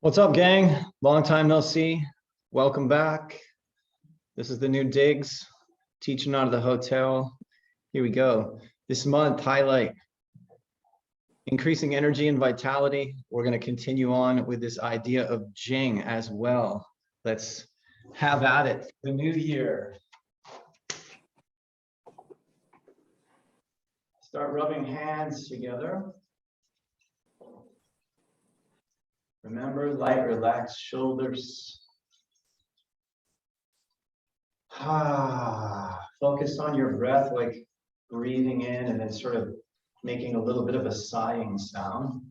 What's up, gang? Long time no see. Welcome back. This is the new digs, teaching out of the hotel. Here we go. This month, highlight increasing energy and vitality. We're going to continue on with this idea of Jing as well. Let's have at it. The new year. Start rubbing hands together. Remember, light, relaxed shoulders. Focus on your breath, like breathing in and then sort of making a little bit of a sighing sound.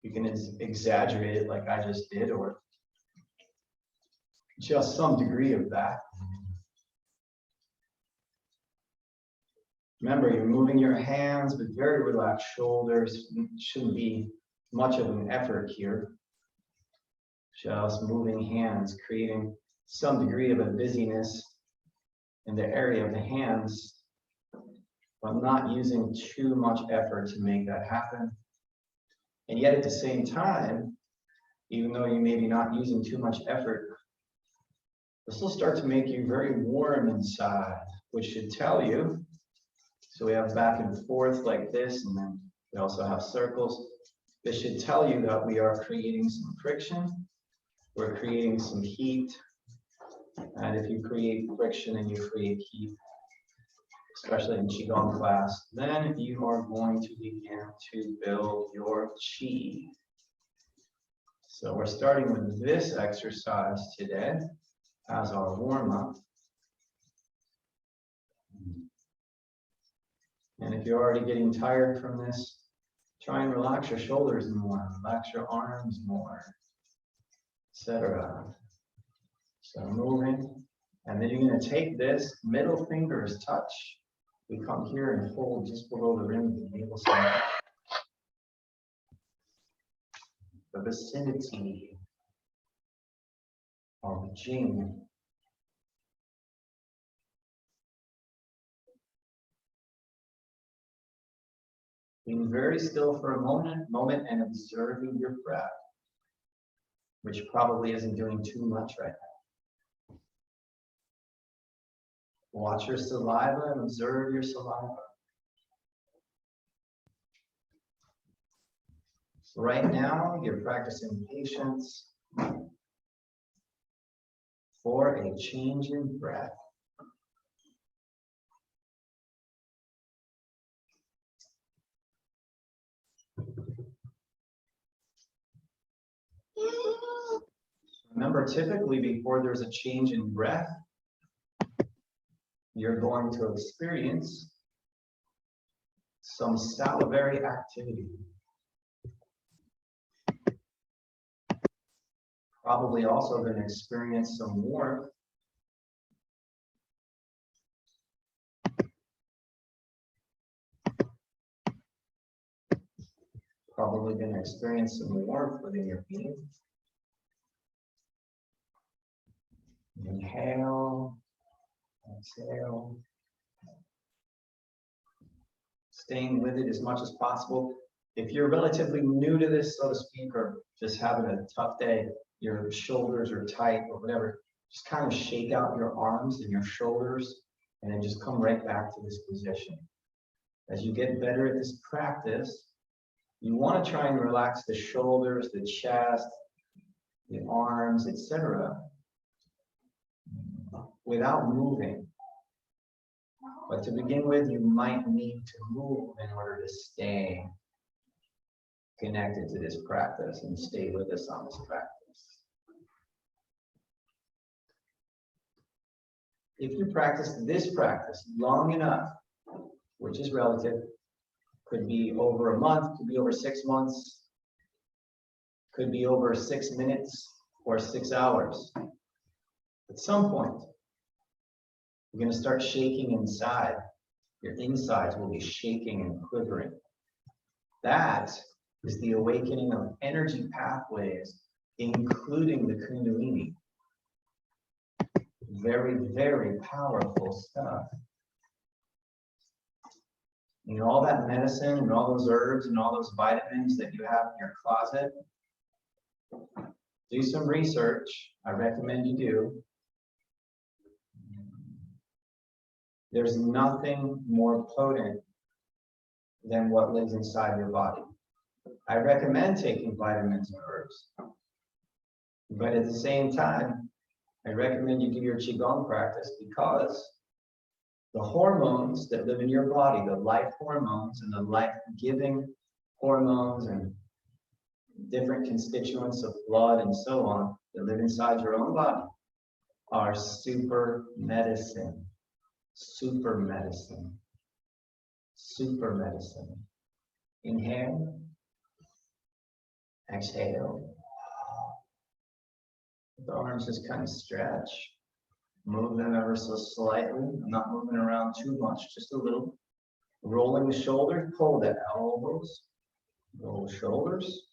You can exaggerate it like I just did, or just some degree of that. Remember, you're moving your hands with very relaxed shoulders. It shouldn't be much of an effort here. Just moving hands, creating some degree of a busyness in the area of the hands, but not using too much effort to make that happen. And yet at the same time, even though you may be not using too much effort, this will start to make you very warm inside, which should tell you. So we have back and forth like this, and then we also have circles. This should tell you that we are creating some friction. We're creating some heat. And if you create friction and you create heat, especially in Qigong class, then you are going to begin to build your Qi. So we're starting with this exercise today as our warm-up. And if you're already getting tired from this, try and relax your shoulders more, relax your arms more, etc. So moving, and then you're going to take this, middle fingers touch. We come here and hold just below the rim of the navel center. The vicinity of Jing. Being very still for a moment and observing your breath, which probably isn't doing too much right now. Watch your saliva and observe your saliva. So right now, you're practicing patience for a change in breath. Remember, typically before there's a change in breath, you're going to experience some salivary activity. Probably also going to experience some warmth. Probably going to experience some warmth within your being. Inhale, exhale. Staying with it as much as possible. If you're relatively new to this, so to speak, or just having a tough day, your shoulders are tight or whatever, just kind of shake out your arms and your shoulders and then just come right back to this position. As you get better at this practice, you want to try and relax the shoulders, the chest, the arms, etc. without moving. But to begin with, you might need to move in order to stay connected to this practice and stay with us on this practice. If you practice this practice long enough, which is relative, could be over a month, could be over 6 months, could be over 6 minutes or 6 hours. At some point, you're going to start shaking inside. Your insides will be shaking and quivering. That is the awakening of energy pathways, including the Kundalini. Very, very powerful stuff. You know, all that medicine and all those herbs and all those vitamins that you have in your closet, Do some research. I recommend you do. There's nothing more potent than what lives inside your body. I recommend taking vitamins and herbs. But at the same time, I recommend you do your Qigong practice because the hormones that live in your body, the life hormones and the life-giving hormones and different constituents of blood and so on that live inside your own body are super medicine. Super medicine. Super medicine. Inhale. Exhale. The arms just kind of stretch. Move them ever so slightly. I'm not moving around too much, just a little. Rolling the shoulders, pull the elbows. Roll the shoulders.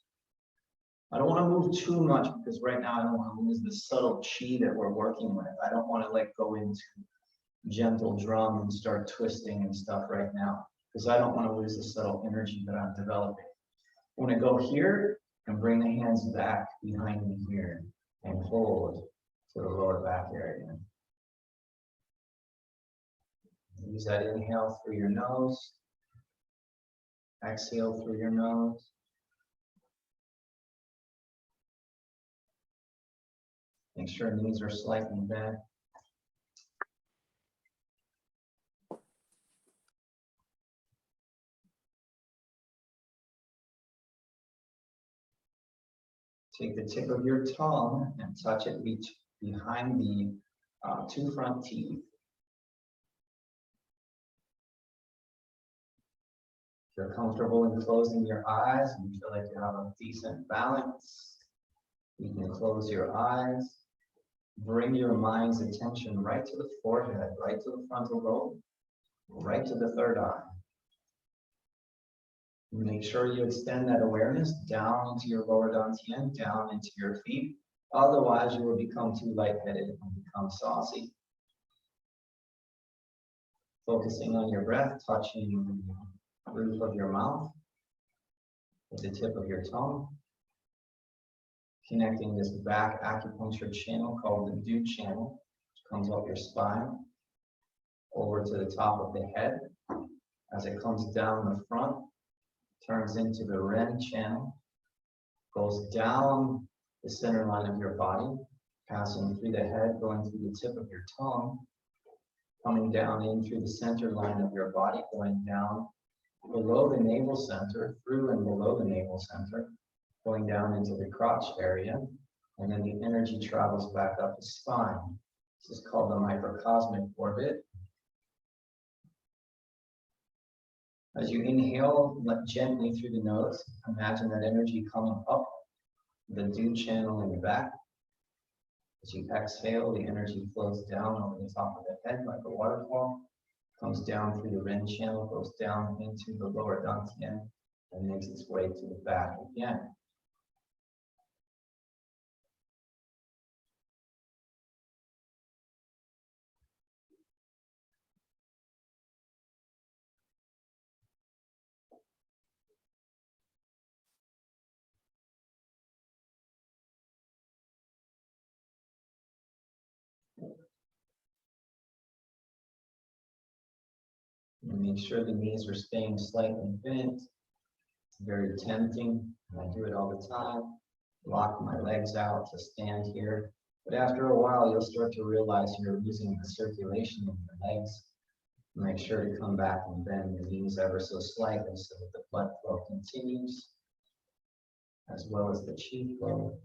I don't want to move too much because right now I don't want to lose the subtle chi that we're working with. I don't want to like go into gentle drum and start twisting and stuff right now because I don't want to lose the subtle energy that I'm developing. I want to go here and bring the hands back behind me here and hold to the lower back area. Use that inhale through your nose. Exhale through your nose. Make sure knees are slightly bent. Take the tip of your tongue and touch it behind the two front teeth. If you're comfortable in closing your eyes and you feel like you have a decent balance, you can close your eyes. Bring your mind's attention right to the forehead, right to the frontal lobe, right to the third eye. Make sure you extend that awareness down into your lower dantian, down into your feet. Otherwise, you will become too lightheaded and become saucy. Focusing on your breath, touching the roof of your mouth with the tip of your tongue. Connecting this back acupuncture channel called the dew channel, which comes up your spine, over to the top of the head. As it comes down the front, turns into the Ren channel, goes down the center line of your body, passing through the head, going through the tip of your tongue, coming down in through the center line of your body, going down below the navel center, through and below the navel center, going down into the crotch area, and then the energy travels back up the spine. This is called the microcosmic orbit. As you inhale, let gently through the nose, imagine that energy coming up the dew channel in the back. As you exhale, the energy flows down over the top of the head like a waterfall, comes down through the Ren channel, goes down into the lower dantian, and makes its way to the back again. And make sure the knees are staying slightly bent. It's very tempting, and I do it all the time. Lock my legs out to stand here. But after a while, you'll start to realize you're losing the circulation in your legs. Make sure to come back and bend your knees ever so slightly so that the blood flow continues, as well as the chi flow.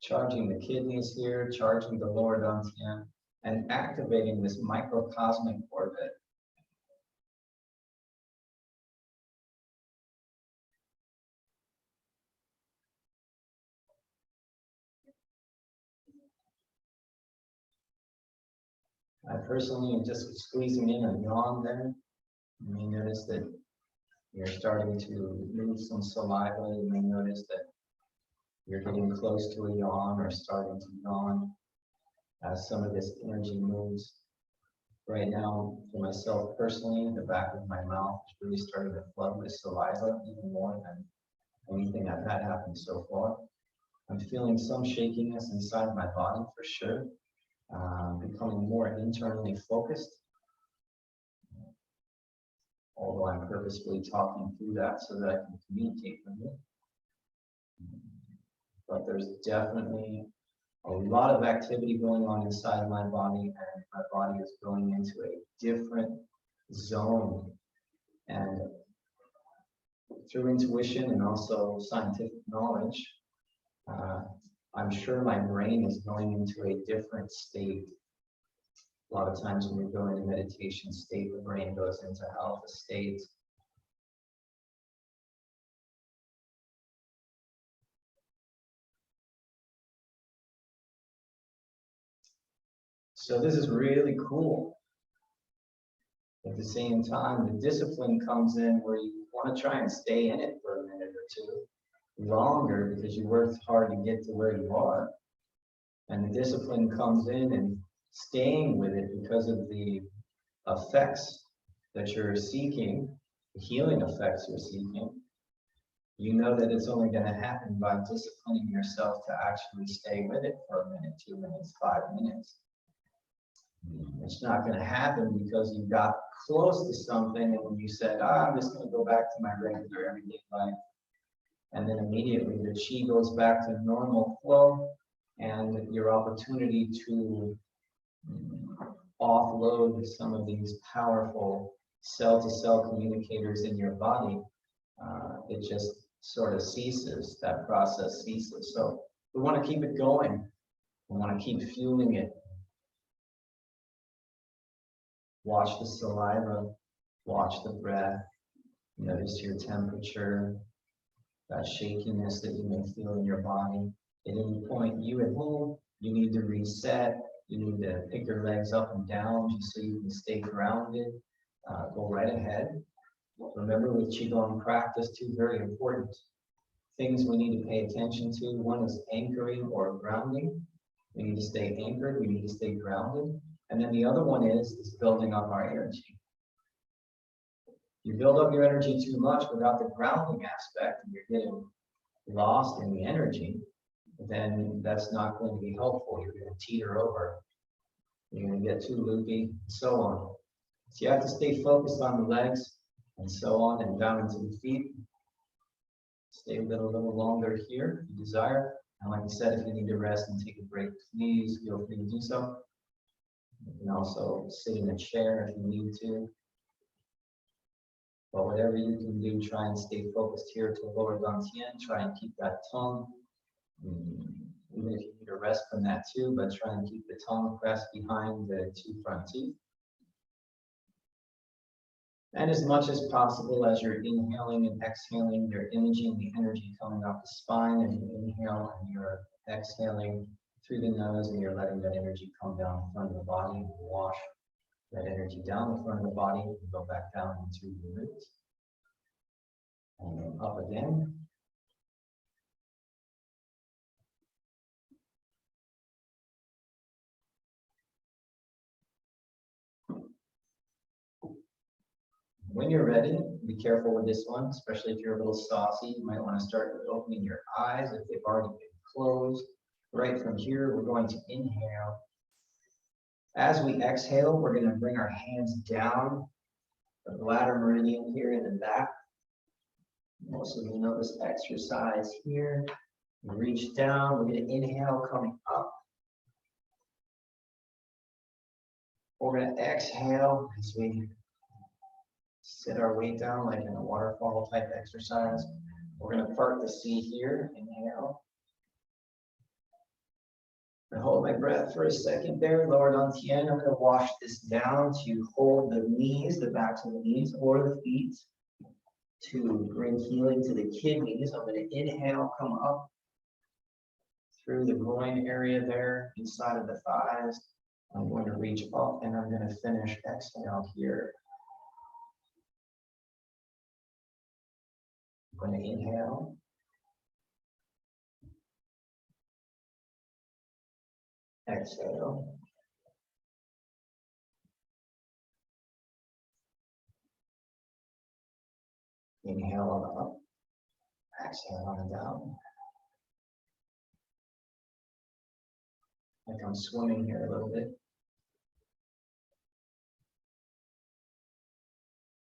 Charging the kidneys here, charging the lower dantian, and activating this microcosmic orbit. I personally am just squeezing in a yawn there. You may notice that you're starting to lose some saliva. You may notice that you're getting close to a yawn or starting to yawn as some of this energy moves. Right now, for myself personally, the back of my mouth is really starting to flood with saliva even more than anything I've had happen so far. I'm feeling some shakiness inside my body for sure, becoming more internally focused. Although I'm purposefully talking through that so that I can communicate with you. But there's definitely a lot of activity going on inside my body, and my body is going into a different zone. And through intuition and also scientific knowledge, I'm sure my brain is going into a different state. A lot of times when we go into meditation state, the brain goes into alpha state. So this is really cool. At the same time, the discipline comes in where you want to try and stay in it for a minute or two longer because you worked hard to get to where you are. And the discipline comes in and staying with it because of the effects that you're seeking, the healing effects you're seeking. You know that it's only going to happen by disciplining yourself to actually stay with it for a minute, 2 minutes, 5 minutes. It's not going to happen because you got close to something and you said, I'm just going to go back to my regular everyday life. And then immediately the chi goes back to normal flow, and your opportunity to offload some of these powerful cell-to-cell communicators in your body, it just sort of ceases, that process ceases. So we want to keep it going. We want to keep fueling it. Watch the saliva, watch the breath, notice your temperature, that shakiness that you may feel in your body. At any point, you at home, you need to reset, you need to pick your legs up and down just so you can stay grounded. Go right ahead. Remember with Qigong practice, two very important things we need to pay attention to. One is anchoring or grounding. We need to stay anchored, we need to stay grounded. And then the other one is building up our energy. You build up your energy too much without the grounding aspect, and you're getting lost in the energy, then that's not going to be helpful. You're going to teeter over. You're going to get too loopy, and so on. So you have to stay focused on the legs, and so on, and down into the feet. Stay a little longer here if you desire. And like I said, if you need to rest and take a break, please feel free to do so. You can also sit in a chair if you need to. But whatever you can do, try and stay focused here to lower dantian. Try and keep that tongue, even if you need a rest from that too, but try and keep the tongue pressed behind the two front teeth. And as much as possible, as you're inhaling and exhaling, you're imaging the energy coming off the spine, and you inhale and you're exhaling through the nose, and you're letting that energy come down the front of the body and wash that energy down the front of the body and go back down into the roots. And then up again. When you're ready, be careful with this one, especially if you're a little saucy. You might want to start with opening your eyes if they've already been closed. Right from here, we're going to inhale. As we exhale, we're going to bring our hands down the bladder meridian here in the back. Also, you know this exercise here. Reach down. We're going to inhale, coming up. We're going to exhale as we sit our weight down like in a waterfall type exercise. We're going to part the sea here. Inhale. I hold my breath for a second there, lower dantian. I'm going to wash this down to hold the knees, the backs of the knees or the feet, to bring healing to the kidneys. I'm going to inhale, come up through the groin area there, inside of the thighs. I'm going to reach up, and I'm going to finish exhale here. I'm going to inhale. Exhale. Inhale on up. Exhale on down. Like I'm swimming here a little bit.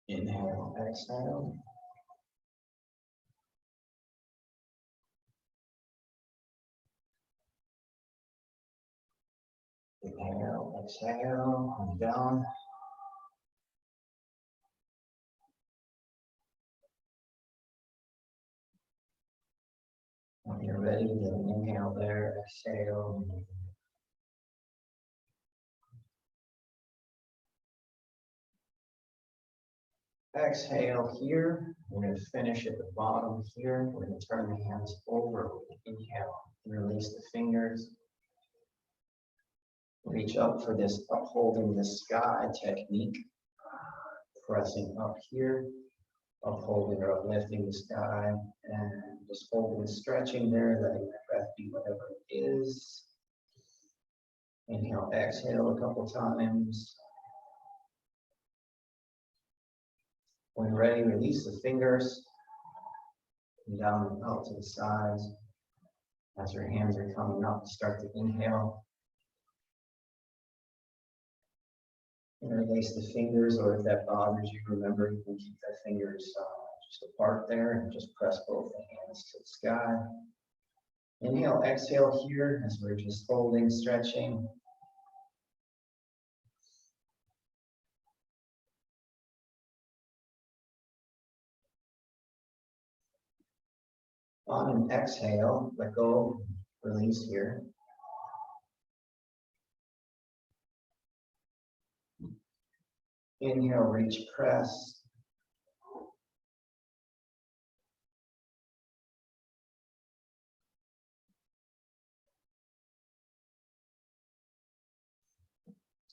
Inhale, exhale. Inhale, exhale, come down. When you're ready, then inhale there, exhale. Exhale here. We're going to finish at the bottom here. We're going to turn the hands over. Inhale, release the fingers. Reach up for this upholding the sky technique. Pressing up here, upholding or uplifting the sky, and just holding, stretching there, letting the breath be whatever it is. Inhale, exhale a couple times. When ready, release the fingers. Down and out to the sides. As your hands are coming up, start to inhale. And release the fingers, or if that bothers you, remember you can keep the fingers just apart there and just press both the hands to the sky. Inhale, exhale here as we're just holding, stretching. On an exhale, let go, release here. Inhale, reach, press.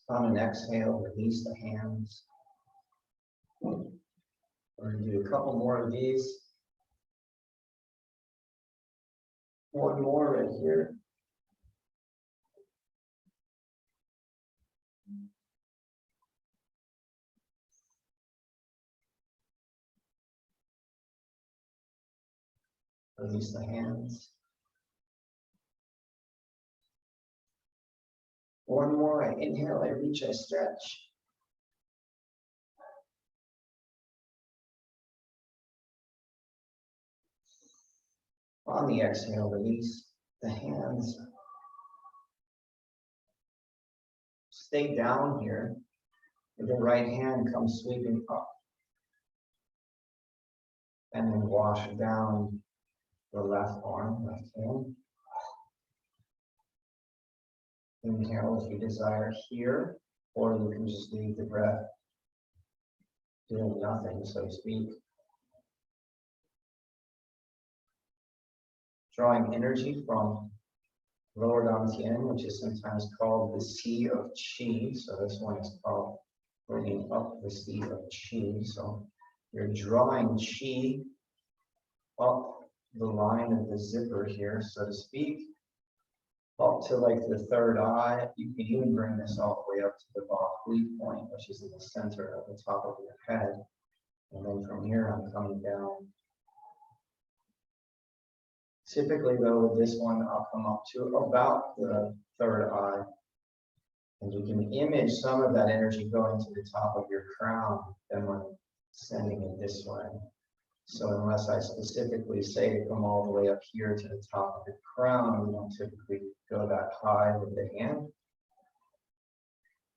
On an exhale, release the hands. We're going to do a couple more of these. One more right here. Release the hands. One more, I inhale, I reach, I stretch. On the exhale, release the hands. Stay down here. The right hand comes sweeping up. And then wash down the left arm, left hand. Inhale if you desire here, or you can just leave the breath doing nothing, so to speak. Drawing energy from lower dantian, which is sometimes called the sea of qi. So this one is called bringing up the sea of qi. So you're drawing qi up the line of the zipper here, so to speak, up to like the third eye. You can even bring this all the way up to the Ba-Hui point, which is in the center of the top of your head. And then from here, I'm coming down. Typically, though, with this one, I'll come up to about the third eye. And you can image some of that energy going to the top of your crown, then we're sending it this way. So unless I specifically say to come all the way up here to the top of the crown, we don't typically go that high with the hand.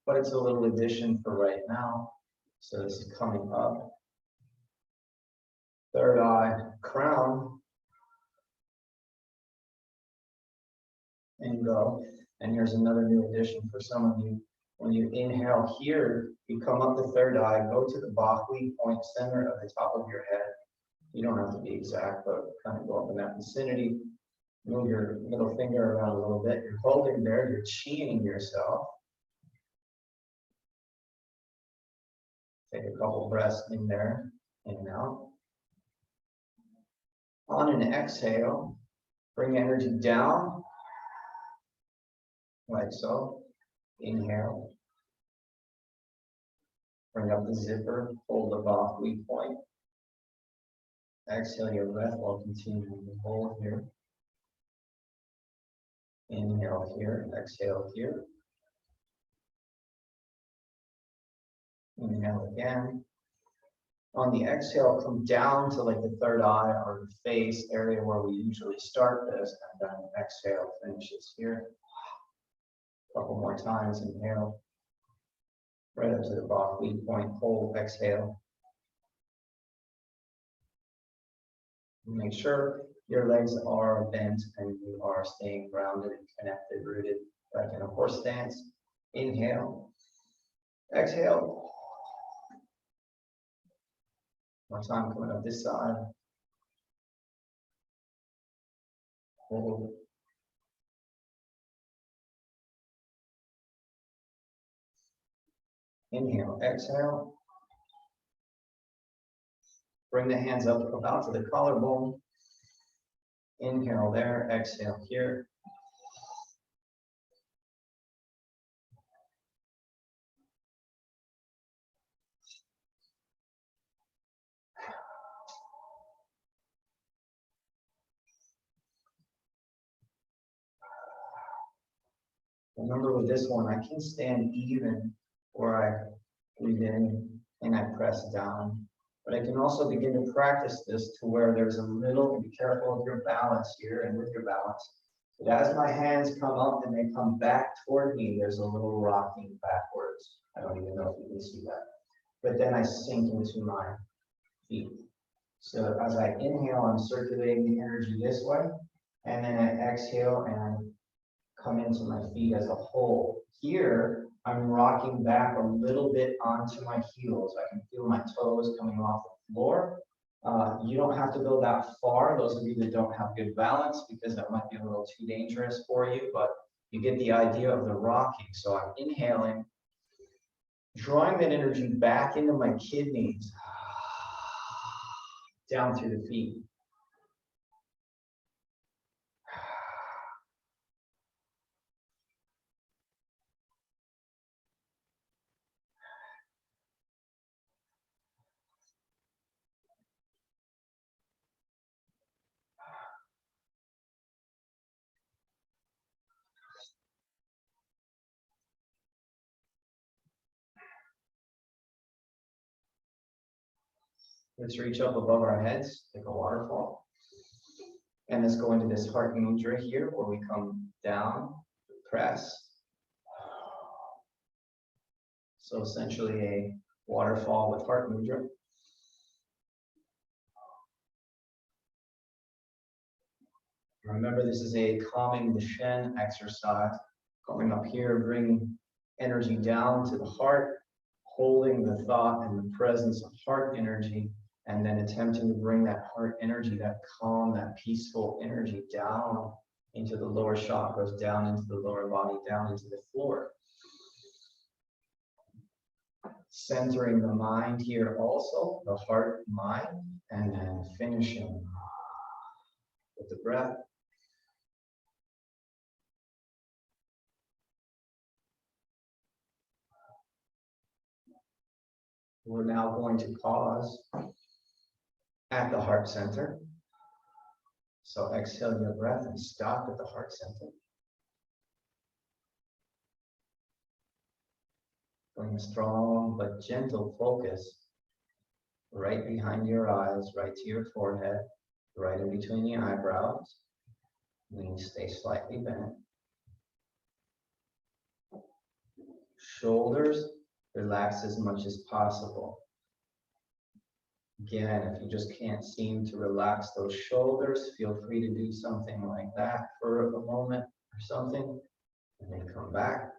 But it's a little addition for right now. So this is coming up. Third eye, crown. And go. And here's another new addition for some of you. When you inhale here, you come up the third eye, go to the Ba-Hui point, center of the top of your head. You don't have to be exact, but kind of go up in that vicinity. Move your middle finger around a little bit. You're holding there, you're chi-ing yourself. Take a couple breaths in there, in and out. On an exhale, bring energy down. like so. Inhale. Bring up the zipper, hold the Bach-Hui point. Exhale your breath while continuing to hold here. Inhale here, exhale here. Inhale again. On the exhale, come down to like the third eye or the face area where we usually start this, and then exhale finishes here. A couple more times, inhale. Right up to the Bach-Hui point, hold, exhale. Make sure your legs are bent and you are staying grounded and connected, rooted, like in a horse stance. Inhale, exhale. More time coming up this side. Hold. Inhale, exhale. Bring the hands up about to the collarbone. Inhale there, exhale here. Remember with this one, I can stand even or I breathe in and I press down. But I can also begin to practice this to where there's a little, be careful of your balance here and with your balance. But as my hands come up and they come back toward me, there's a little rocking backwards. I don't even know if you can see that. But then I sink into my feet. So as I inhale, I'm circulating the energy this way. And then I exhale and I come into my feet as a whole. Here, I'm rocking back a little bit onto my heels. I can feel my toes coming off the floor. You don't have to go that far, those of you that don't have good balance, because that might be a little too dangerous for you, but you get the idea of the rocking. So I'm inhaling, drawing that energy back into my kidneys, down through the feet. Let's reach up above our heads, like a waterfall. And let's go into this heart mudra here, where we come down, press. So essentially a waterfall with heart mudra. Remember, this is a calming the Shen exercise. Coming up here, bringing energy down to the heart, holding the thought and the presence of heart energy, and then attempting to bring that heart energy, that calm, that peaceful energy down into the lower chakras, down into the lower body, down into the floor. Centering the mind here also, the heart, mind, and then finishing with the breath. We're now going to pause at the heart center. So exhale your breath and stop at the heart center. Bring a strong but gentle focus right behind your eyes, right to your forehead, right in between the eyebrows. Knees stay slightly bent. Shoulders relax as much as possible. Again, if you just can't seem to relax those shoulders, feel free to do something like that for a moment or something, and then come back.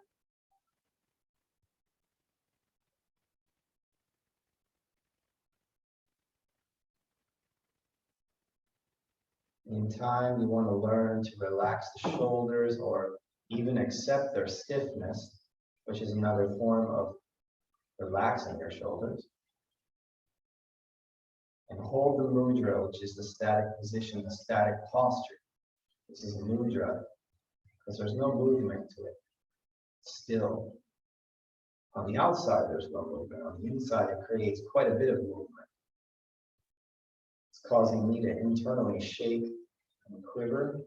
In time, you want to learn to relax the shoulders or even accept their stiffness, which is another form of relaxing your shoulders. And hold the mudra, which is the static position, the static posture. This is mudra, because there's no movement to it. still. On the outside, there's no movement. On the inside, it creates quite a bit of movement. It's causing me to internally shake and quiver.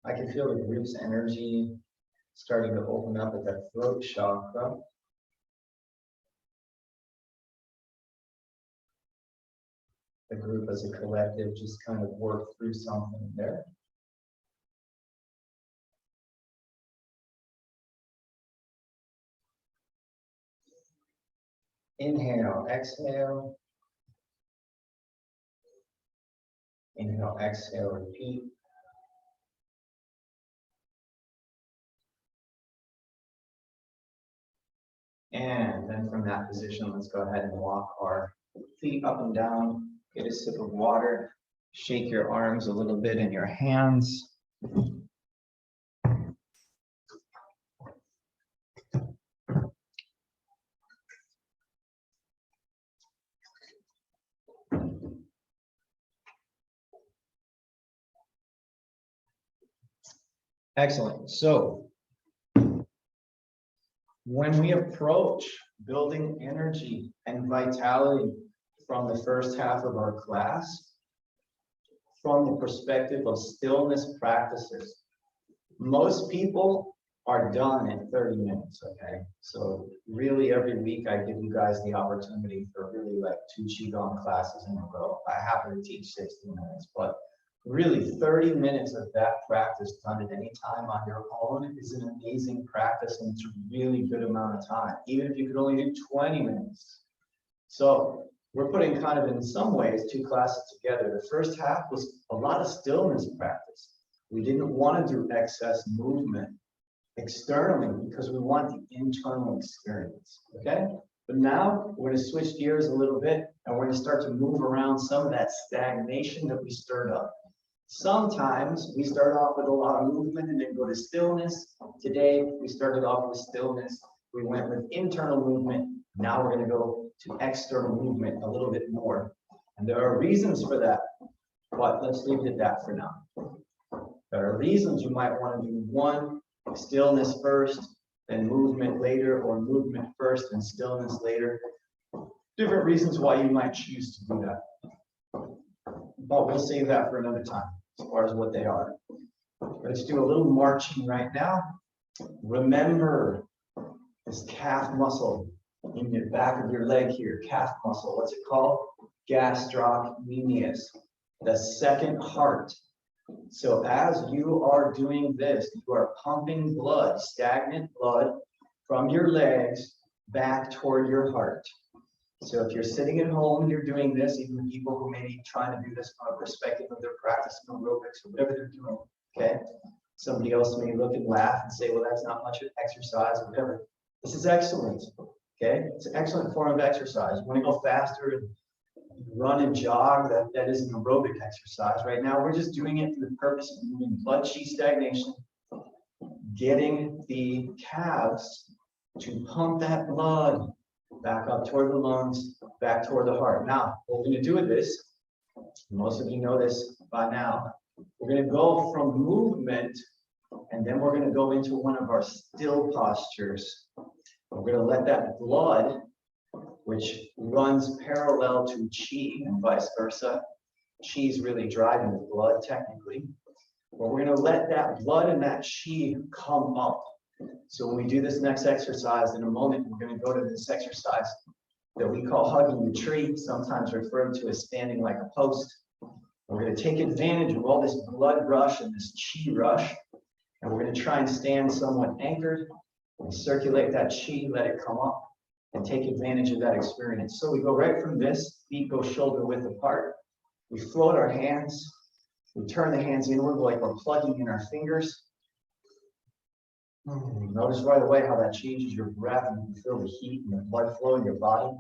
I can feel the group's energy starting to open up at that throat chakra. The group as a collective just kind of work through something there. Inhale, exhale. Inhale, exhale, repeat. And then from that position, let's go ahead and walk our feet up and down. Get a sip of water. Shake your arms a little bit in your hands. Excellent. So when we approach building energy and vitality from the first half of our class, from the perspective of stillness practices, most people are done in 30 minutes, okay? So really every week I give you guys the opportunity for really like 2 Qigong classes in a row. I happen to teach 60 minutes, but really 30 minutes of that practice done at any time on your own is an amazing practice, and it's a really good amount of time, even if you could only do 20 minutes. So we're putting kind of in some ways 2 classes together. The first half was a lot of stillness practice. We didn't want to do excess movement externally because we want the internal experience, okay? But now we're going to switch gears a little bit, and we're going to start to move around some of that stagnation that we stirred up. Sometimes we start off with a lot of movement and then go to stillness. Today we started off with stillness. We went with internal movement. Now we're going to go to external movement a little bit more. And there are reasons for that, but let's leave it at that for now. There are reasons you might want to do one, stillness first, then movement later, or movement first and stillness later. Different reasons why you might choose to do that. But we'll save that for another time as far as what they are. Let's do a little marching right now. Remember this calf muscle in the back of your leg here, calf muscle. What's it called? Gastrocnemius, the second heart. So as you are doing this, you are pumping blood, stagnant blood, from your legs back toward your heart. So if you're sitting at home, you're doing this, even people who may be trying to do this from a perspective of their practice of aerobics or whatever they're doing, okay? Somebody else may look and laugh and say, well, that's not much of exercise or whatever. This is excellent, okay? It's an excellent form of exercise. You want to go faster and run and jog, that is an aerobic exercise. Right now, we're just doing it for the purpose of moving blood chi stagnation, getting the calves to pump that blood back up toward the lungs, back toward the heart. Now, what we're going to do with this, most of you know this by now, we're going to go from movement, and then we're going to go into one of our still postures. We're going to let that blood, which runs parallel to chi and vice versa. Chi is really driving the blood, technically. But we're going to let that blood and that chi come up. So when we do this next exercise in a moment, we're going to go to this exercise that we call hugging the tree, sometimes referred to as standing like a post. We're going to take advantage of all this blood rush and this chi rush, and we're going to try and stand somewhat anchored and circulate that chi, let it come up, and take advantage of that experience. So we go right from this, feet go shoulder width apart. We float our hands. We turn the hands inward like we're plugging in our fingers. Notice right away how that changes your breath, and you can feel the heat and the blood flow in your body.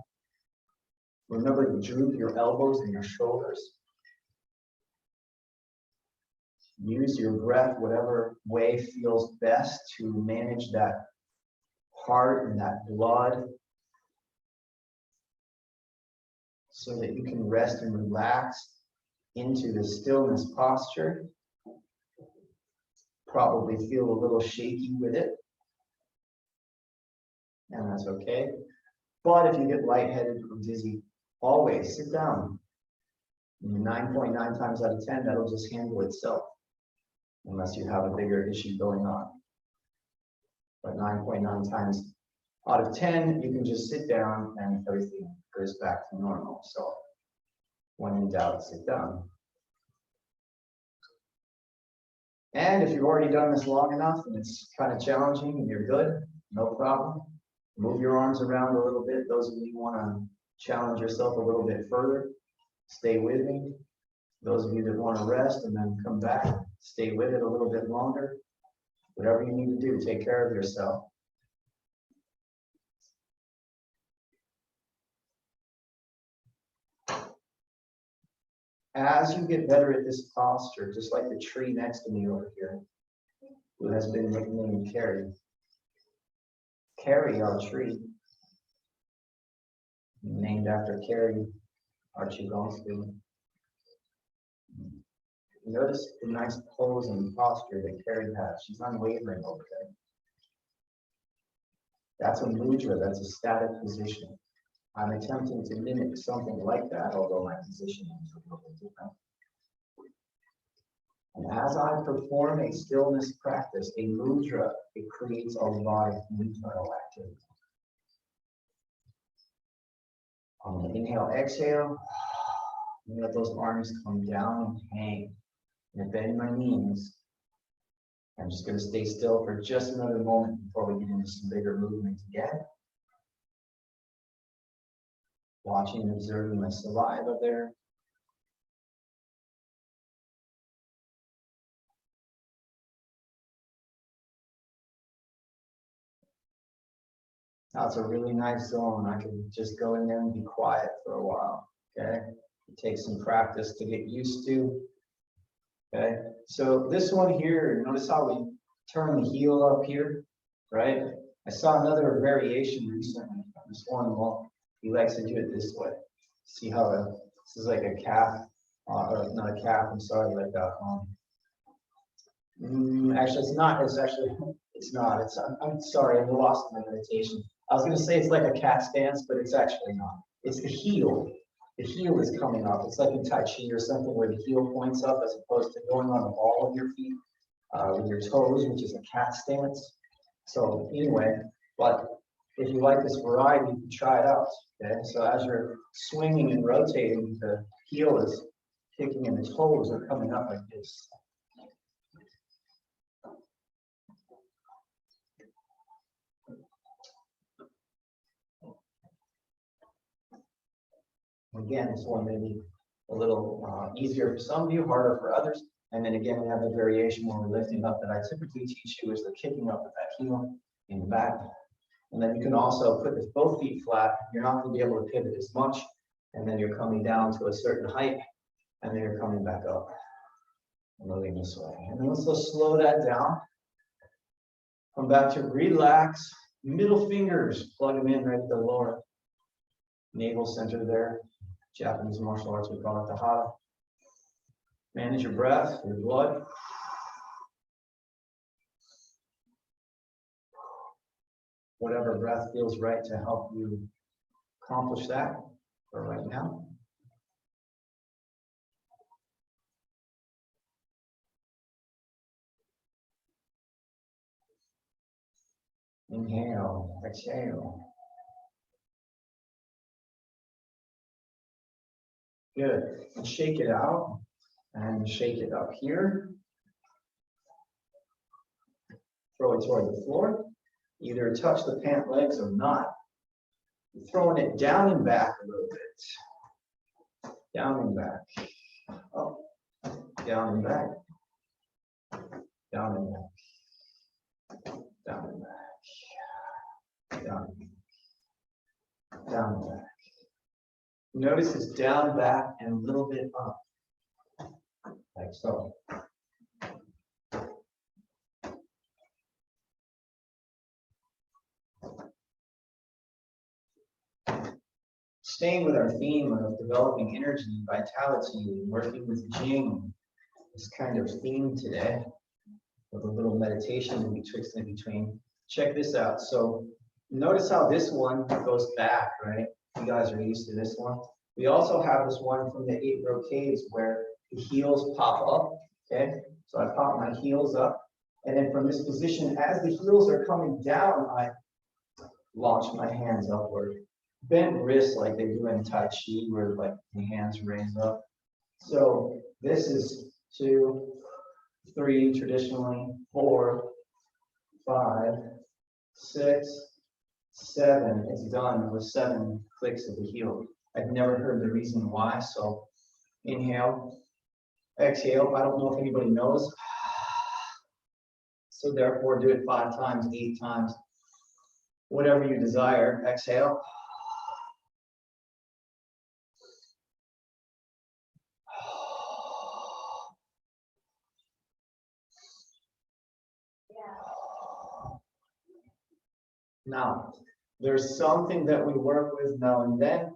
Remember to droop your elbows and your shoulders. Use your breath whatever way feels best to manage that heart and that blood. so that you can rest and relax into the stillness posture. Probably feel a little shaky with it, and that's okay. But if you get lightheaded or dizzy, always sit down. 9.9 times out of 10, that'll just handle itself, unless you have a bigger issue going on. But 9.9 times out of 10, you can just sit down and everything goes back to normal. So when in doubt, sit down. And if you've already done this long enough and it's kind of challenging and you're good, no problem. Move your arms around a little bit. Those of you who want to challenge yourself a little bit further, stay with me. Those of you that want to rest and then come back, stay with it a little bit longer. Whatever you need to do, take care of yourself. As you get better at this posture, just like the tree next to me over here, who has been nicknamed Carrie. Carrie, our tree, named after Carrie, our Qigong student. Notice the nice pose and posture that Carrie has. She's unwavering over there. That's a mudra, that's a static position. I'm attempting to mimic something like that, although my positioning is a little bit different. And as I perform a stillness practice, a mudra, it creates a lot of internal activity. On the inhale, exhale, let those arms come down and hang. And bend my knees. I'm just going to stay still for just another moment before we get into some bigger movements again. Watching and observing my saliva there. That's a really nice zone. I can just go in there and be quiet for a while. Okay, it takes some practice to get used to. Okay, so this one here, notice how we turn the heel up here, right? I saw another variation recently. This one, well, he likes to do it this way. See how this is like a calf, or not a calf, I'm sorry, like a, actually it's not, I'm sorry, I lost my meditation. I was gonna say it's like a cat stance, but it's actually not. It's the heel. The heel is coming up. It's like in Tai Chi or something where the heel points up as opposed to going on the ball of your feet with your toes, which is a cat stance. So anyway, but if you like this variety, you can try it out. Okay, so as you're swinging and rotating, the heel is kicking and the toes are coming up like this. Again, this one may be a little easier for some of you, harder for others. And then again, we have the variation where we're lifting up that I typically teach you is the kicking up with that heel in the back. And then you can also put both feet flat. You're not going to be able to pivot as much. And then you're coming down to a certain height. And then you're coming back up. Moving this way. And then let's just slow that down. Come back to relax. Middle fingers, plug them in right at the lower navel center there. Japanese martial arts, we call it the hara. Manage your breath, your blood. Whatever breath feels right to help you accomplish that for right now. Inhale, exhale. Good. And shake it out and shake it up here. Throw it toward the floor. Either touch the pant legs or not. You're throwing it down and back a little bit. Down and back. Up. Down and back. Down and back. Down and back. Down and back. Down and back. Notice it's down, back, and a little bit up, like so. staying with our theme of developing energy, vitality, working with Jing, this kind of theme today, with a little meditation betwixt and between. Check this out. So notice how this one goes back, right? You guys are used to this one. We also have this one from the 8 brocades where the heels pop up, okay? So I pop my heels up, and then from this position, as the heels are coming down, I launch my hands upward. Bent wrists like they do in Tai Chi, where like the hands raise up. So this is 2, 3, traditionally, 4, 5, 6, 7. It's done with 7 clicks of the heel. I've never heard the reason why, so inhale, exhale. I don't know if anybody knows. So therefore, do it 5 times, 8 times, whatever you desire. Exhale. Now, there's something that we work with now and then,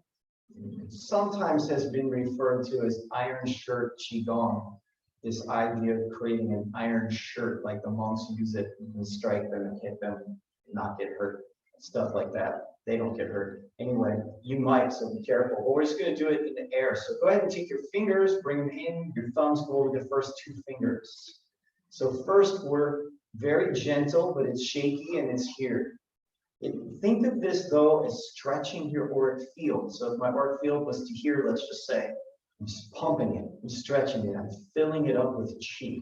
sometimes has been referred to as iron shirt Qigong. This idea of creating an iron shirt, like the monks use it, you can strike them and hit them and not get hurt, stuff like that. They don't get hurt. Anyway, you might, so be careful. But we're just going to do it in the air. So go ahead and take your fingers, bring them in, your thumbs go over the first 2 fingers. So first, we're very gentle, but it's shaky and it's here. Think of this though as stretching your auric field. So if my auric field was to here, let's just say, I'm just pumping it, I'm stretching it, I'm filling it up with chi.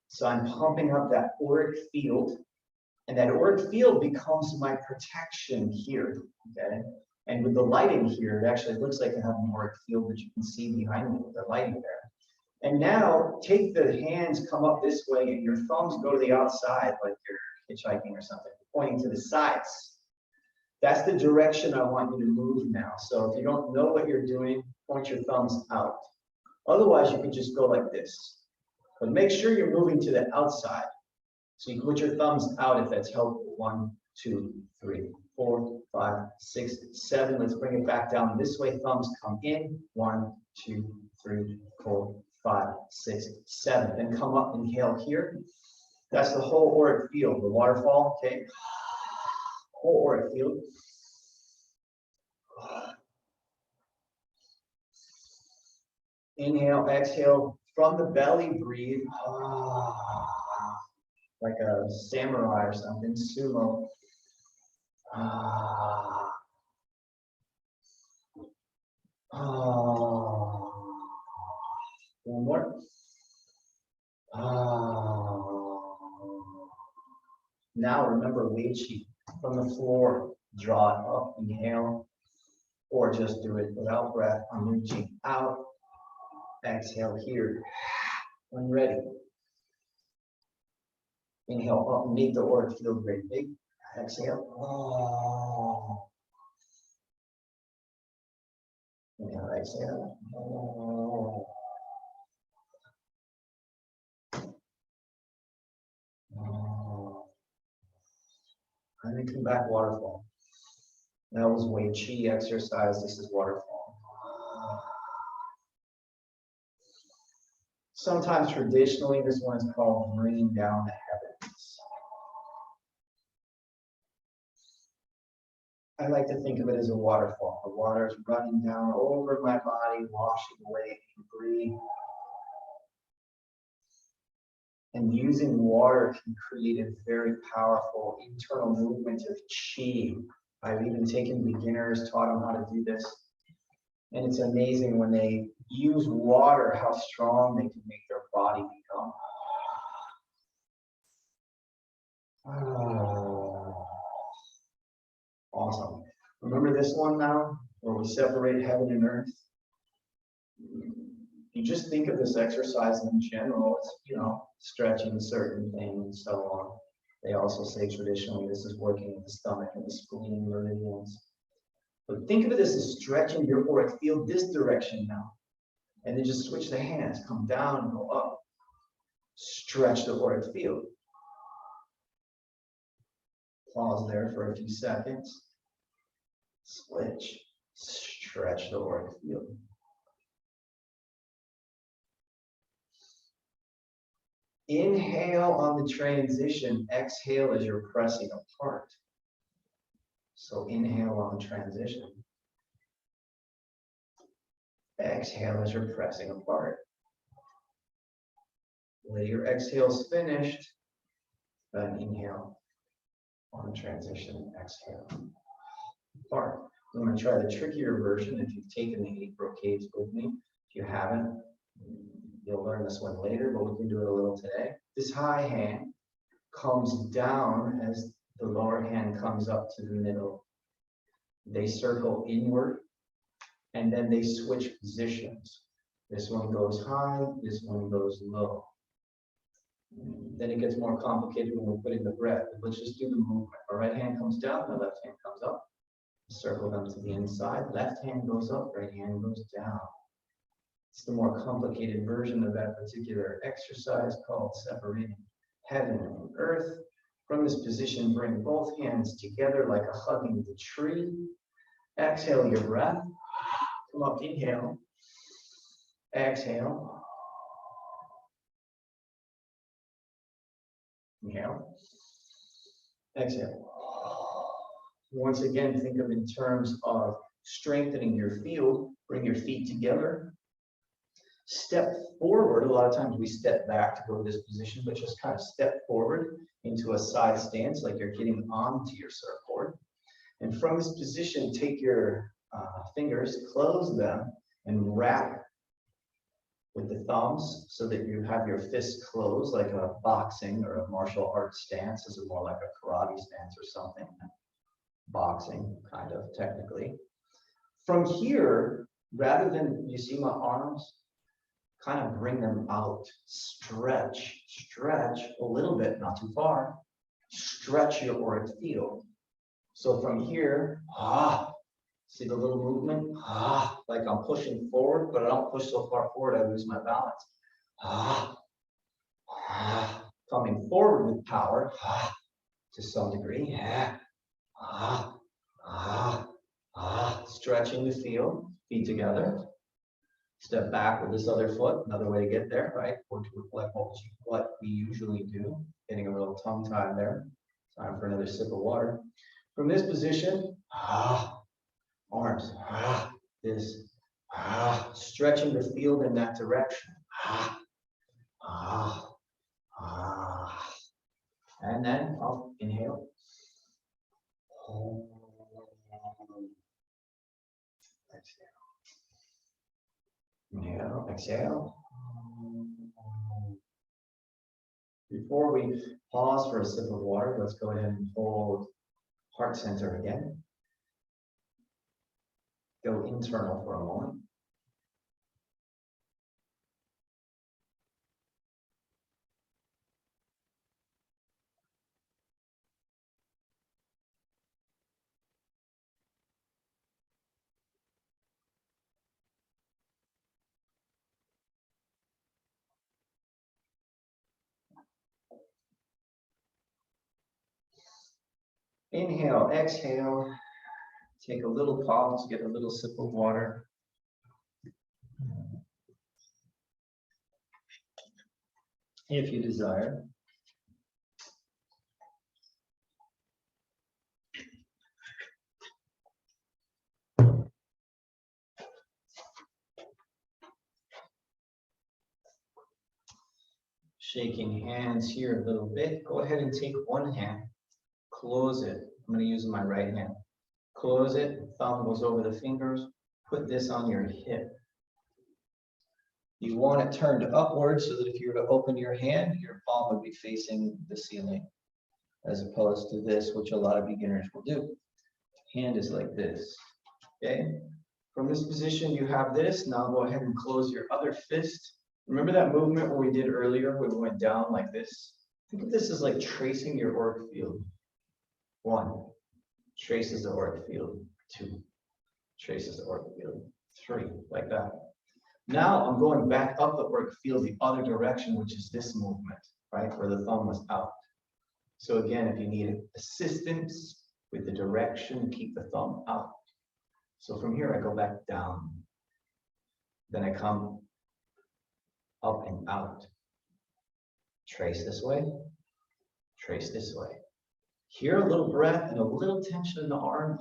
So I'm pumping up that auric field, and that auric field becomes my protection here, okay? And with the lighting here, it actually looks like I have an auric field that you can see behind me with the lighting there. And now take the hands, come up this way, and your thumbs go to the outside like you're hitchhiking or something, pointing to the sides. That's the direction I want you to move now. So if you don't know what you're doing, point your thumbs out. Otherwise, you can just go like this. But make sure you're moving to the outside. So you put your thumbs out if that's helpful. 1, 2, 3, 4, 5, 6, 7. Let's bring it back down this way. Thumbs come in. 1, 2, 3, 4, 5, 6, 7. Then come up, inhale here. That's the whole auric field, the waterfall, okay? Whole auric field. Inhale, exhale, from the belly, breathe. Like a samurai or something, sumo. One more. Now remember Wei Qi from the floor. Draw it up, inhale, or just do it without breath. I'm reaching out. Exhale here. When ready. Inhale up, make the auric field very big. Exhale. Inhale, exhale. And then come back, waterfall. That was Wei Qi exercise. This is waterfall. Sometimes traditionally, this one is called bringing down the heavens. I like to think of it as a waterfall. The water is running down over my body, washing away debris. And using water can create a very powerful internal movement of chi. I've even taken beginners, taught them how to do this. And it's amazing when they use water, how strong they can make their body become. Awesome. Remember this one now, where we separate heaven and earth? You just think of this exercise in general, it's, stretching certain things and so on. They also say traditionally this is working with the stomach and the spleen meridians. But think of it as stretching your auric field this direction now. And then just switch the hands, come down and go up. Stretch the auric field. Pause there for a few seconds. Switch. Stretch the auric field. Inhale on the transition, exhale as you're pressing apart. So inhale on the transition. Exhale as you're pressing apart. When your exhale's finished, then inhale on the transition, exhale apart. I'm going to try the trickier version if you've taken the 8 brocades with me. If you haven't, you'll learn this one later, but we can do it a little today. This high hand comes down as the lower hand comes up to the middle. They circle inward, and then they switch positions. This one goes high, this one goes low. Then it gets more complicated when we're putting the breath. Let's just do the movement. Our right hand comes down, the left hand comes up. Circle them to the inside. Left hand goes up, right hand goes down. It's the more complicated version of that particular exercise called separating heaven and earth. From this position, bring both hands together like a hugging the tree. Exhale your breath. Come up, inhale. Exhale. Inhale. Exhale. Once again, think of in terms of strengthening your field. Bring your feet together. Step forward. A lot of times we step back to go to this position, but just kind of step forward into a side stance like you're getting onto your surfboard. And from this position, take your fingers, close them, and wrap with the thumbs so that you have your fists closed like a boxing or a martial arts stance. This is more like a karate stance or something. Boxing, kind of, technically. From here, rather than, you see my arms, kind of bring them out. Stretch a little bit, not too far. Stretch your auric field. So from here, see the little movement? Like I'm pushing forward, but I don't push so far forward, I lose my balance. Coming forward with power, to some degree. Stretching the field, feet together. Step back with this other foot, another way to get there, right? Or to reflect what we usually do. Getting a little tongue tied there. Time for another sip of water. From this position, arms, this, stretching the field in that direction. And then I'll inhale. Exhale. Inhale, exhale. Before we pause for a sip of water, let's go ahead and hold heart center again. Go internal for a moment. Inhale, exhale. Take a little pause, get a little sip of water. If you desire. Shaking hands here a little bit. Go ahead and take one hand. Close it. I'm going to use my right hand. Close it. Thumb goes over the fingers. Put this on your hip. You want it turned upward so that if you were to open your hand, your palm would be facing the ceiling, as opposed to this, which a lot of beginners will do. Hand is like this. Okay? From this position, you have this. Now go ahead and close your other fist. Remember that movement where we did earlier where we went down like this? Think of this as like tracing your auric field. 1, traces the auric field. 2, traces the auric field. 3, like that. Now I'm going back up the auric field the other direction, which is this movement, right? Where the thumb was out. So again, if you need assistance with the direction, keep the thumb out. So from here, I go back down. Then I come up and out. Trace this way, trace this way. Here, a little breath and a little tension in the arm.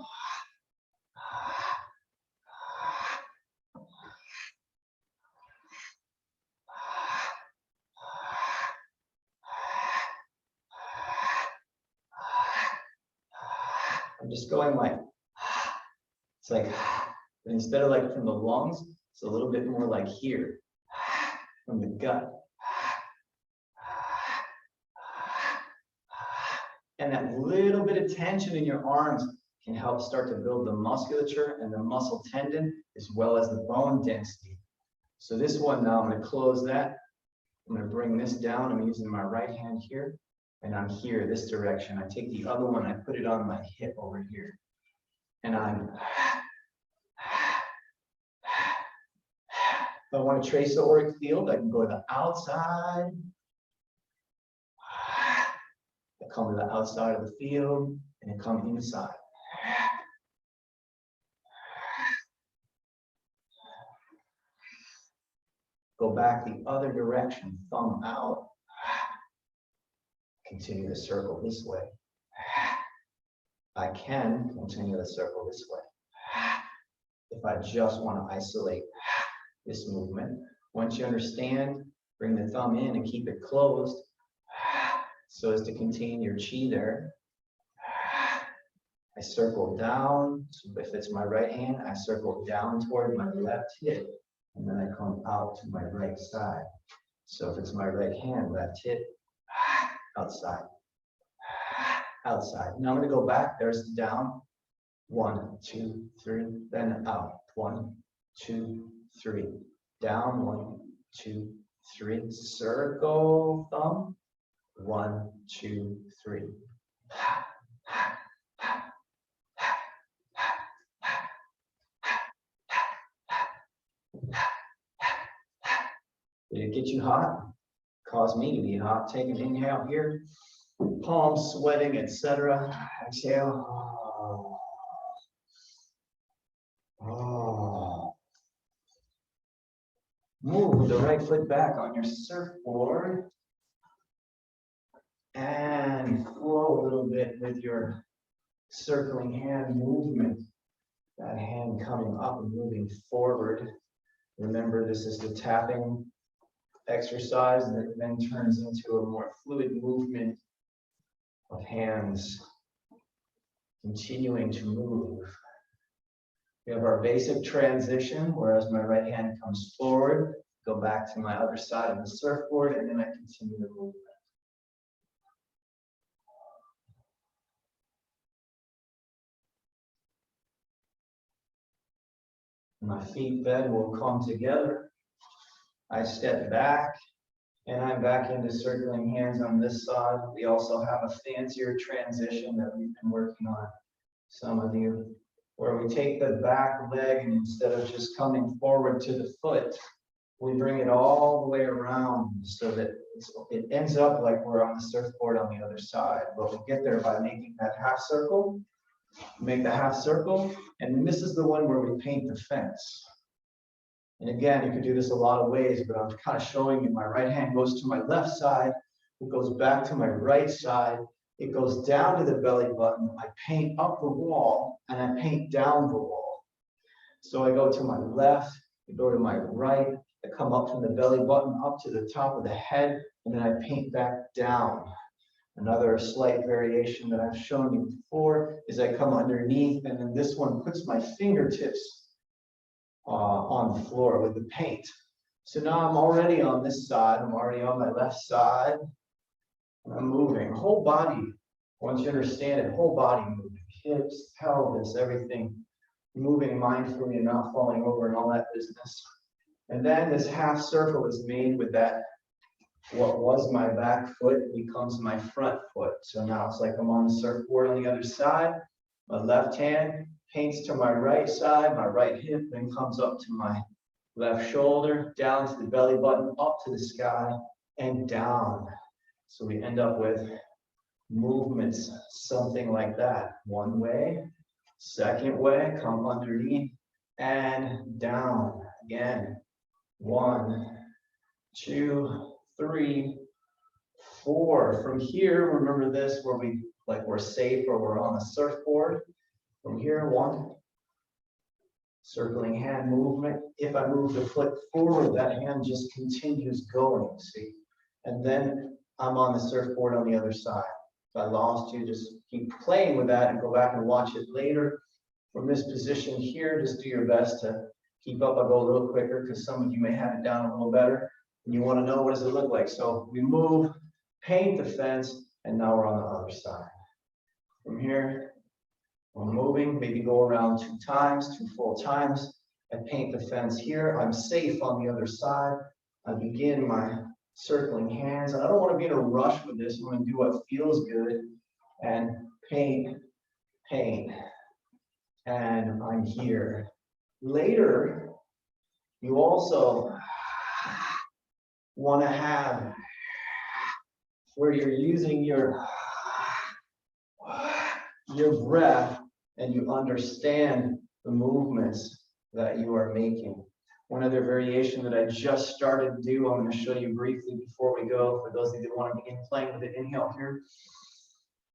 I'm just going like, it's like, but instead of like from the lungs, it's a little bit more like here, from the gut. And that little bit of tension in your arms can help start to build the musculature and the muscle tendon, as well as the bone density. So this one now, I'm going to close that. I'm going to bring this down. I'm using my right hand here, and I'm here, this direction. I take the other one, I put it on my hip over here. And I'm, if I want to trace the auric field, I can go to the outside. I come to the outside of the field, and I come inside. Go back the other direction, thumb out. Continue the circle this way. I can continue the circle this way. If I just want to isolate this movement, once you understand, bring the thumb in and keep it closed so as to contain your chi there. I circle down. So if it's my right hand, I circle down toward my left hip, and then I come out to my right side. So if it's my right hand, left hip, outside, outside. Now I'm going to go back. There's the down. 1, 2, 3, then out. 1, 2, 3. Down. 1, 2, 3. Circle thumb. 1, 2, 3. Did it get you hot? Cause me to be hot. Take an inhale here. Palms sweating, etc. Exhale. Move the right foot back on your surfboard. And flow a little bit with your circling hand movement. That hand coming up and moving forward. Remember, this is the tapping exercise that then turns into a more fluid movement of hands continuing to move. We have our basic transition, whereas my right hand comes forward, go back to my other side of the surfboard, and then I continue the movement. My feet then will come together. I step back, and I'm back into circling hands on this side. We also have a fancier transition that we've been working on, some of you, where we take the back leg, and instead of just coming forward to the foot, we bring it all the way around so that it ends up like we're on the surfboard on the other side. But we get there by making that half circle, make the half circle, and this is the one where we paint the fence. And again, you could do this a lot of ways, but I'm kind of showing you my right hand goes to my left side, it goes back to my right side, it goes down to the belly button, I paint up the wall, and I paint down the wall. So I go to my left, I go to my right, I come up from the belly button up to the top of the head, and then I paint back down. Another slight variation that I've shown you before is I come underneath, and then this one puts my fingertips on the floor with the paint. So now I'm already on this side, I'm already on my left side, and I'm moving. Whole body, once you understand it, whole body moving. Hips, pelvis, everything moving mindfully and not falling over and all that business. And then this half circle is made with that, what was my back foot becomes my front foot. So now it's like I'm on the surfboard on the other side. My left hand paints to my right side, my right hip, then comes up to my left shoulder, down to the belly button, up to the sky, and down. So we end up with movements, something like that. One way, Second way, come underneath and down. Again, 1, 2, 3, 4. From here, remember this, where we're safe or we're on the surfboard. From here, 1. Circling hand movement. If I move the foot forward, that hand just continues going, see? And then I'm on the surfboard on the other side. If I lost you, just keep playing with that and go back and watch it later. From this position here, just do your best to keep up. I'll go a little quicker because some of you may have it down a little better. And you want to know, what does it look like? So we move, paint the fence, and now we're on the other side. From here, we're moving, maybe go around 2 times, 2 full times. I paint the fence here. I'm safe on the other side. I begin my circling hands. And I don't want to be in a rush with this. I'm going to do what feels good. And paint, paint. And I'm here. Later, you also want to have where you're using your breath and you understand the movements that you are making. One other variation that I just started to do, I'm going to show you briefly before we go, for those of you that want to begin playing with it. Inhale here,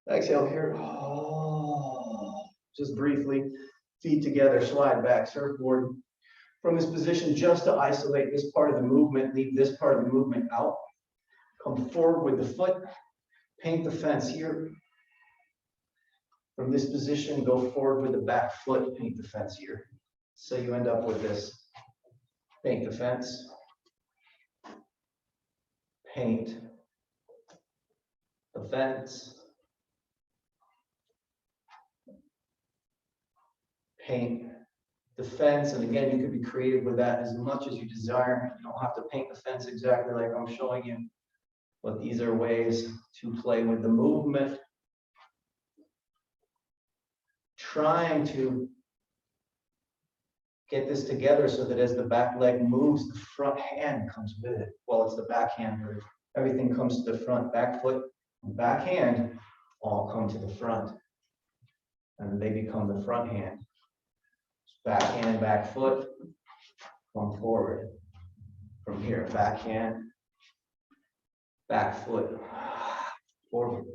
exhale here. Oh, just briefly, feet together, slide back, surfboard. From this position, just to isolate this part of the movement, leave this part of the movement out. Come forward with the foot, paint the fence here. From this position, go forward with the back foot, paint the fence here. So you end up with this. Paint the fence. Paint the fence. Paint the fence. And again, you could be creative with that as much as you desire. You don't have to paint the fence exactly like I'm showing you. But these are ways to play with the movement. Trying to get this together so that as the back leg moves, the front hand comes with it. Well, it's the back hand move. Everything comes to the front, back foot, and back hand all come to the front. And they become the front hand. Back hand, back foot, come forward. From here, back hand, back foot, forward.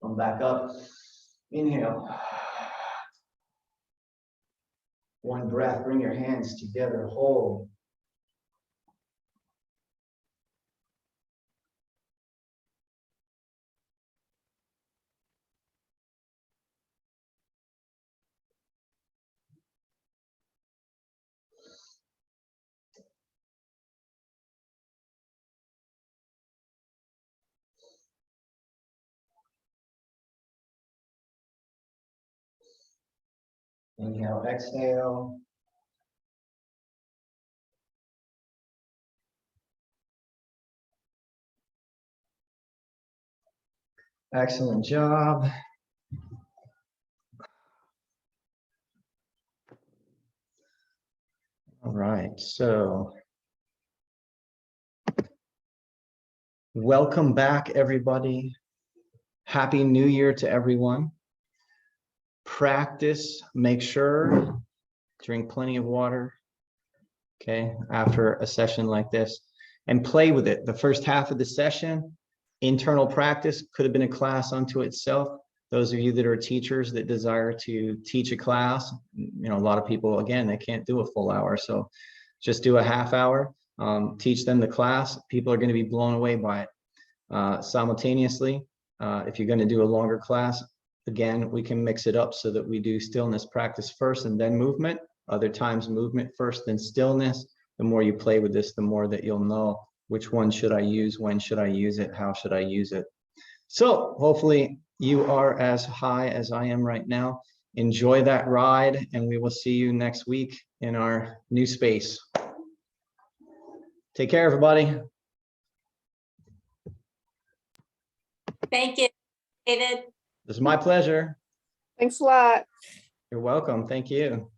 Come back up, inhale. One breath, bring your hands together, hold. Inhale, exhale. Excellent job. All right, so welcome back, everybody. Happy New Year to everyone. Practice, make sure, drink plenty of water, okay, after a session like this, and play with it. The first half of the session, internal practice, could have been a class unto itself. Those of you that are teachers that desire to teach a class, you know, a lot of people, again, they can't do a full hour, so just do a half hour, teach them the class. People are going to be blown away by it. Simultaneously, if you're going to do a longer class, again, we can mix it up so that we do stillness practice first and then movement. Other times movement first, then stillness. The more you play with this, the more that you'll know which one should I use, when should I use it, how should I use it. So hopefully you are as high as I am right now. Enjoy that ride, and we will see you next week in our new space. Take care, everybody. Thank you, David. It's my pleasure. Thanks a lot. You're welcome. Thank you.